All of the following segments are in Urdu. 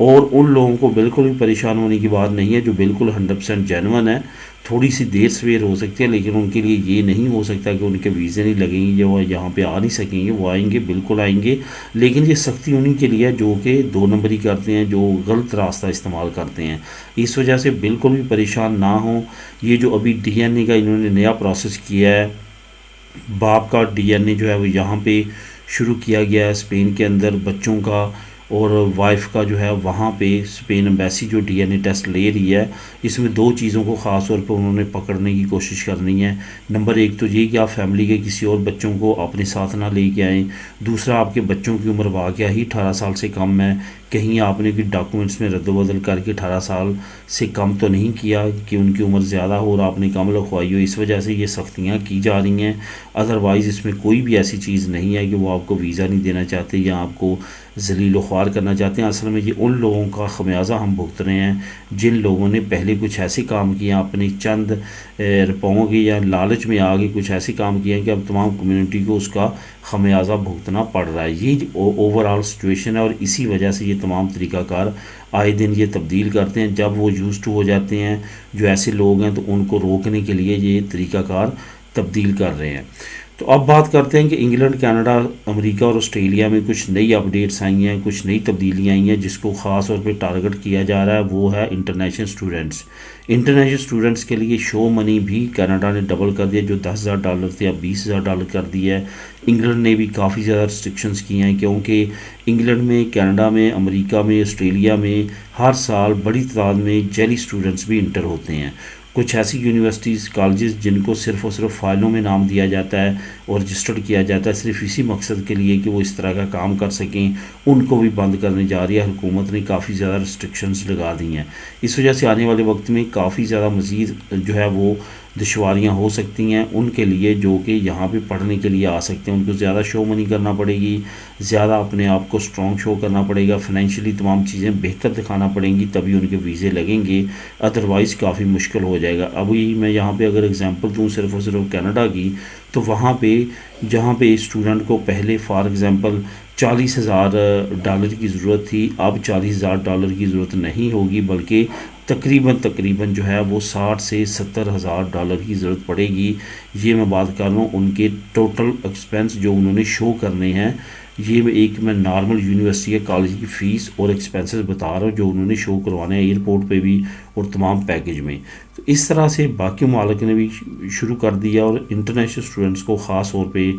اور ان لوگوں کو بالکل بھی پریشان ہونے کی بات نہیں ہے جو بالکل 100% جینون ہے. تھوڑی سی دیر سویر ہو سکتی ہے لیکن ان کے لیے یہ نہیں ہو سکتا کہ ان کے ویزے نہیں لگیں گے، جو یہاں پہ آ نہیں سکیں گے. وہ آئیں گے، بالکل آئیں گے، لیکن یہ سختی انہیں کے لیے جو کہ 2 نمبری کرتے ہیں، جو غلط راستہ استعمال کرتے ہیں. اس وجہ سے بالکل بھی پریشان نہ ہوں. یہ جو ابھی DNA کا انہوں نے نیا پروسیس کیا ہے، باپ کا DNA جو ہے وہ یہاں پہ شروع کیا گیا ہے اسپین کے اندر بچوں کا، اور وائف کا جو ہے وہاں پہ اسپین ایمبیسی جو DNA ٹیسٹ لے رہی ہے. اس میں 2 چیزوں کو خاص طور پہ انہوں نے پکڑنے کی کوشش کرنی ہے. نمبر 1 تو یہ کہ آپ فیملی کے کسی اور بچوں کو اپنے ساتھ نہ لے کے آئیں. دوسرا، آپ کے بچوں کی عمر واقعہ ہی 18 سال سے کم ہے. کہیں آپ نے بھی ڈاکومنٹس میں رد و بدل کر کے 18 سال سے کم تو نہیں کیا کہ ان کی عمر زیادہ ہو اور آپ نے کم لکھوائی ہو. اس وجہ سے یہ سختیاں کی جا رہی ہیں. ادروائز اس میں کوئی بھی ایسی چیز نہیں ہے کہ وہ آپ کو ویزا نہیں دینا چاہتے یا آپ کو ذلیل و خوار کرنا چاہتے ہیں. اصل میں یہ ان لوگوں کا خمیازہ ہم بھگت رہے ہیں جن لوگوں نے پہلے کچھ ایسے کام کیے ہیں اپنی چند روپوں کے یا لالچ میں آگے کچھ ایسے کام کیے ہیں کہ اب تمام کمیونٹی کو اس کا خمیازہ بھگتنا پڑ رہا ہے. یہ اوور آل سچویشن ہے اور اسی وجہ سے یہ تمام طریقہ کار آئے دن یہ تبدیل کرتے ہیں. جب وہ یوز ٹو ہو جاتے ہیں جو ایسے لوگ ہیں تو ان کو روکنے کے لیے یہ طریقہ کار تبدیل کر رہے ہیں. تو اب بات کرتے ہیں کہ انگلینڈ، کینیڈا، امریکہ اور آسٹریلیا میں کچھ نئی اپڈیٹس آئی ہیں، کچھ نئی تبدیلیاں آئی ہیں جس کو خاص طور پہ ٹارگٹ کیا جا رہا ہے. وہ ہے انٹرنیشنل اسٹوڈنٹس. انٹرنیشنل اسٹوڈنٹس کے لیے شو منی بھی کینیڈا نے ڈبل کر دیا، جو $10,000 تھے اب $20,000 کر دیا ہے. انگلینڈ نے بھی کافی زیادہ ریسٹرکشنز کی ہیں کیونکہ انگلینڈ میں، کینیڈا میں، امریکہ میں، آسٹریلیا میں ہر سال بڑی تعداد میں جعلی اسٹوڈنٹس بھی انٹر ہوتے ہیں. کچھ ایسی یونیورسٹیز، کالجز جن کو صرف اور صرف فائلوں میں نام دیا جاتا ہے اور رجسٹرڈ کیا جاتا ہے صرف اسی مقصد کے لیے کہ وہ اس طرح کا کام کر سکیں، ان کو بھی بند کرنے جا رہی ہے. حکومت نے کافی زیادہ ریسٹرکشنز لگا دی ہیں. اس وجہ سے آنے والے وقت میں کافی زیادہ مزید جو ہے وہ دشواریاں ہو سکتی ہیں ان کے لیے جو کہ یہاں پہ پڑھنے کے لیے آ سکتے ہیں. ان کو زیادہ شو منی کرنا پڑے گی، زیادہ اپنے آپ کو اسٹرانگ شو کرنا پڑے گا، فائنینشلی تمام چیزیں بہتر دکھانا پڑیں گی، تبھی ان کے ویزے لگیں گے. ادروائز کافی مشکل ہو جائے گا. ابھی میں یہاں پہ اگر اگزامپل دوں صرف اور صرف کینیڈا کی، تو وہاں پہ جہاں پہ اسٹوڈنٹ کو پہلے فار ایگزامپل $40,000 کی ضرورت تھی، اب $40,000 کی ضرورت نہیں ہوگی، بلکہ تقریباً جو ہے وہ $60,000 سے $70,000 کی ضرورت پڑے گی. یہ میں بات کر رہا ہوں ان کے ٹوٹل ایکسپینس جو انہوں نے شو کرنے ہیں. یہ میں نارمل یونیورسٹی یا کالج کی فیس اور ایکسپینسز بتا رہا ہوں جو انہوں نے شو کروانے ہیں ایئرپورٹ پہ بھی اور تمام پیکج میں. تو اس طرح سے باقی ممالک نے بھی شروع کر دیا اور انٹرنیشنل اسٹوڈنٹس کو خاص طور پہ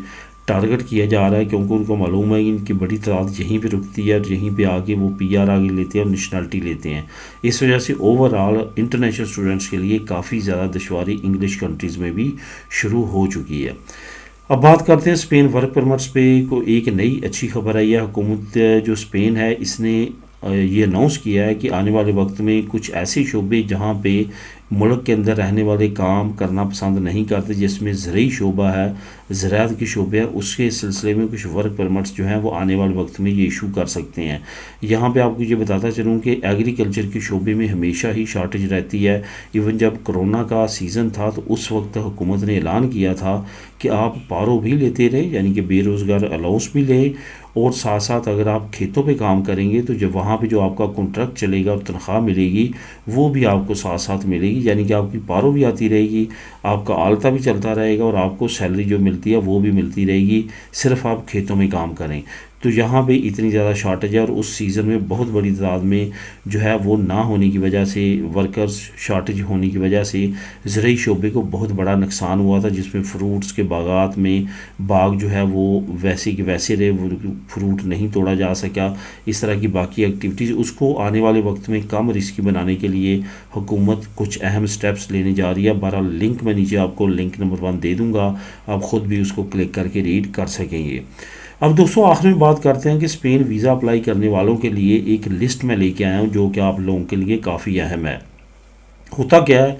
ٹارگٹ کیا جا رہا ہے کیونکہ ان کو معلوم ہے کہ ان کی بڑی تعداد یہیں پہ رکتی ہے اور یہیں پہ آگے وہ PR آگے لیتے ہیں اور نیشنلٹی لیتے ہیں. اس وجہ سے اوور آل انٹرنیشنل اسٹوڈنٹس کے لیے کافی زیادہ دشواری انگلش کنٹریز میں بھی شروع ہو چکی ہے. اب بات کرتے ہیں اسپین ورک پرمٹس پہ. کو ایک نئی اچھی خبر آئی ہے. حکومت جو اسپین ہے اس نے یہ اناؤنس کیا ہے کہ آنے والے وقت میں کچھ ایسے شعبے جہاں پہ ملک کے اندر رہنے والے کام کرنا پسند نہیں کرتے، جس میں زرعی شعبہ ہے، زراعت کے شعبے ہیں، اس کے سلسلے میں کچھ ورک پرمٹس جو ہیں وہ آنے والے وقت میں یہ ایشو کر سکتے ہیں. یہاں پہ آپ کو یہ بتاتا چلوں کہ ایگریکلچر کے شعبے میں ہمیشہ ہی شارٹیج رہتی ہے. ایون جب کرونا کا سیزن تھا تو اس وقت حکومت نے اعلان کیا تھا کہ آپ پارو بھی لیتے رہیں، یعنی کہ بے روزگار الاؤنس بھی لیں، اور ساتھ ساتھ اگر آپ کھیتوں پہ کام کریں گے تو جب وہاں پہ جو آپ کا کنٹریکٹ چلے گا اور تنخواہ ملے گی وہ بھی آپ کو ساتھ ساتھ ملے گی، یعنی کہ آپ کی پارو بھی آتی رہے گی، آپ کا آلتا بھی چلتا رہے گا اور آپ کو سیلری جو ملتی ہے وہ بھی ملتی رہے گی، صرف آپ کھیتوں میں کام کریں. تو یہاں پہ اتنی زیادہ شارٹیج ہے اور اس سیزن میں بہت بڑی تعداد میں جو ہے وہ نہ ہونے کی وجہ سے، ورکرز شارٹیج ہونے کی وجہ سے زرعی شعبے کو بہت بڑا نقصان ہوا تھا، جس میں فروٹس کے باغات میں باغ جو ہے وہ ویسے کہ ویسے رہے، وہ فروٹ نہیں توڑا جا سکا. اس طرح کی باقی ایکٹیویٹیز اس کو آنے والے وقت میں کم رسکی بنانے کے لیے حکومت کچھ اہم سٹیپس لینے جا رہی ہے. بہرحال لنک میں نیچے آپ کو لنک نمبر 1 دے دوں گا، آپ خود بھی اس کو کلک کر کے ریڈ کر سکیں گے. اب دوستوں آخر میں بات کرتے ہیں کہ اسپین ویزا اپلائی کرنے والوں کے لیے ایک لسٹ میں لے کے آیا ہوں جو کہ آپ لوگوں کے لیے کافی اہم ہے. ہوتا کیا ہے،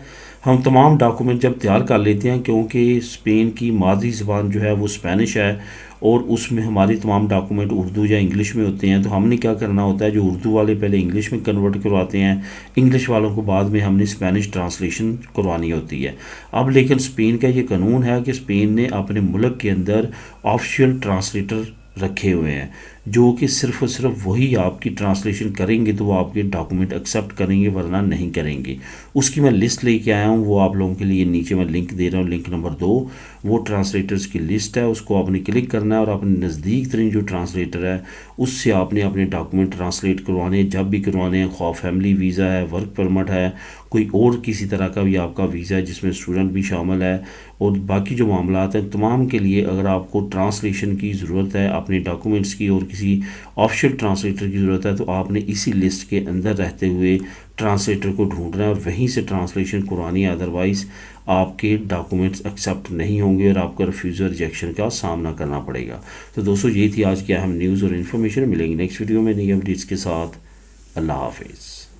ہم تمام ڈاکومنٹ جب تیار کر لیتے ہیں، کیونکہ اسپین کی مادری زبان جو ہے وہ اسپینش ہے اور اس میں ہماری تمام ڈاکومنٹ اردو یا انگلش میں ہوتے ہیں، تو ہم نے کیا کرنا ہوتا ہے، جو اردو والے پہلے انگلش میں کنورٹ کرواتے ہیں، انگلش والوں کو بعد میں ہم نے اسپینش ٹرانسلیشن کروانی ہوتی ہے. اب لیکن اسپین کا یہ قانون ہے کہ اسپین نے اپنے ملک کے اندر آفیشیل ٹرانسلیٹر رکھے ہوئے ہیں جو کہ صرف اور صرف وہی آپ کی ٹرانسلیشن کریں گے تو وہ آپ کے ڈاکومنٹ ایکسیپٹ کریں گے، ورنہ نہیں کریں گے۔ اس کی میں لسٹ لے کے آیا ہوں، وہ آپ لوگوں کے لیے نیچے میں لنک دے رہا ہوں، لنک نمبر 2، وہ ٹرانسلیٹرز کی لسٹ ہے، اس کو آپ نے کلک کرنا ہے اور اپنے نزدیک ترین جو ٹرانسلیٹر ہے اس سے آپ نے اپنے ڈاکومنٹ ٹرانسلیٹ کروانے ہیں، جب بھی کروانے ہیں، خواہ فیملی ویزا ہے، ورک پرمٹ ہے، کوئی اور کسی طرح کا بھی آپ کا ویزا ہے جس میں اسٹوڈنٹ بھی شامل ہے، اور باقی جو معاملات ہیں تمام کے لیے اگر آپ کو ٹرانسلیشن کی ضرورت ہے اپنے ڈاکومنٹس کی اور کسی آفیشیل ٹرانسلیٹر کی ضرورت ہے تو آپ نے اسی لسٹ کے اندر رہتے ہوئے ٹرانسلیٹر کو ڈھونڈنا ہے اور وہیں سے ٹرانسلیشن کروانی ہے، ادروائز آپ کے ڈاکومنٹس ایکسیپٹ نہیں ہوں گے اور آپ کو ریفیوزل ریجیکشن کا سامنا کرنا پڑے گا۔ تو دوستو یہ تھی آج کی اہم نیوز اور انفارمیشن، ملیں گے نیکسٹ ویڈیو میں نئی اپڈیٹس کے ساتھ۔ اللہ حافظ۔